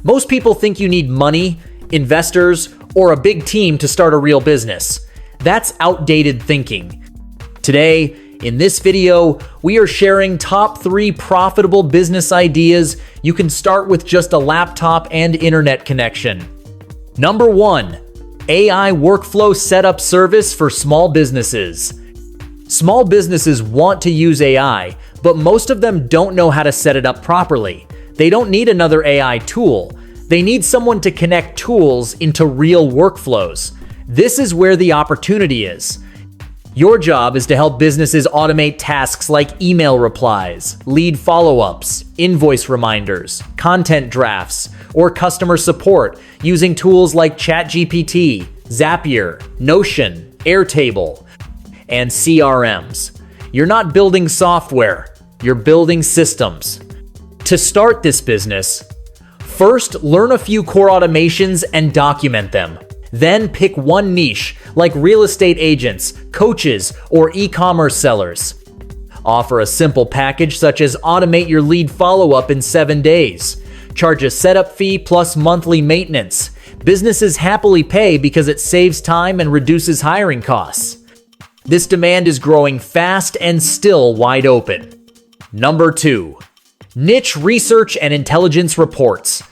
Most people think you need money, investors, or a big team to start a real business. That's outdated thinking. Today, in this video, we are sharing top 3 profitable business ideas you can start with just a laptop and internet connection. Number 1, AI workflow setup service for small businesses. Small businesses want to use AI, but most of them don't know how to set it up properly. They don't need another AI tool. They need someone to connect tools into real workflows. This is where the opportunity is. Your job is to help businesses automate tasks like email replies, lead follow-ups, invoice reminders, content drafts, or customer support using tools like ChatGPT, Zapier, Notion, Airtable, and CRMs. You're not building software, you're building systems. To start this business, first learn a few core automations and document them. Then pick one niche, like real estate agents, coaches, or e-commerce sellers. Offer a simple package such as automate your lead follow-up in 7 days. Charge a setup fee plus monthly maintenance. Businesses happily pay because it saves time and reduces hiring costs. This demand is growing fast and still wide open. Number 2, niche research and intelligence reports.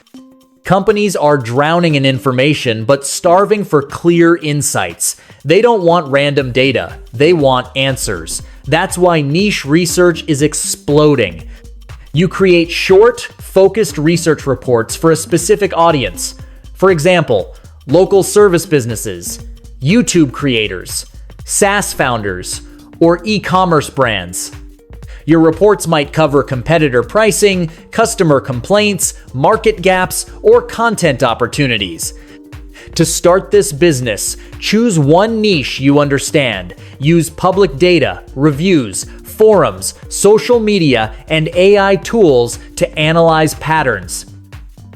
Companies are drowning in information but starving for clear insights. They don't want random data, they want answers. That's why niche research is exploding. You create short, focused research reports for a specific audience. For example, local service businesses, YouTube creators, SaaS founders, or e-commerce brands. Your reports might cover competitor pricing, customer complaints, market gaps, or content opportunities. To start this business, choose one niche you understand. Use public data, reviews, forums, social media, and AI tools to analyze patterns.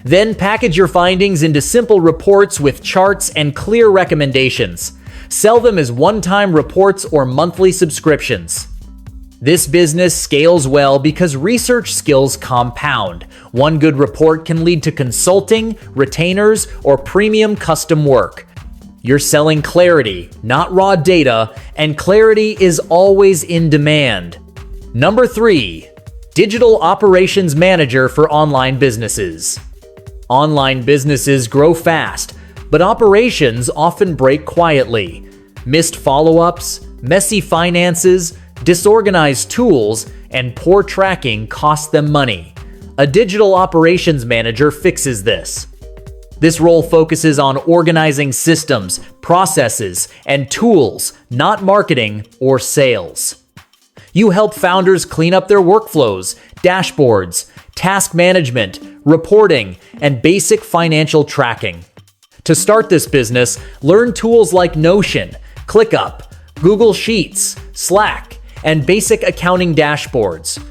Then package your findings into simple reports with charts and clear recommendations. Sell them as one-time reports or monthly subscriptions. This business scales well because research skills compound. One good report can lead to consulting, retainers, or premium custom work. You're selling clarity, not raw data, and clarity is always in demand. Number 3, digital operations manager for online businesses. Online businesses grow fast, but operations often break quietly. Missed follow-ups, messy finances, disorganized tools, and poor tracking cost them money. A digital operations manager fixes this. This role focuses on organizing systems, processes, and tools, not marketing or sales. You help founders clean up their workflows, dashboards, task management, reporting, and basic financial tracking. To start this business, learn tools like Notion, ClickUp, Google Sheets, Slack, and basic accounting dashboards.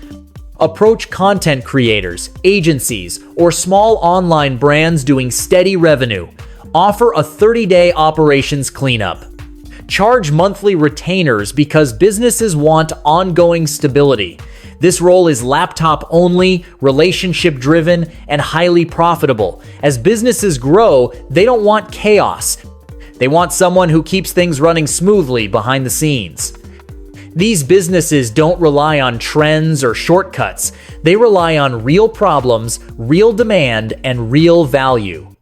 Approach content creators, agencies, or small online brands doing steady revenue. Offer a 30-day operations cleanup. Charge monthly retainers because businesses want ongoing stability. This role is laptop only, relationship driven, and highly profitable. As businesses grow, they don't want chaos. They want someone who keeps things running smoothly behind the scenes. These businesses don't rely on trends or shortcuts. They rely on real problems, real demand, and real value.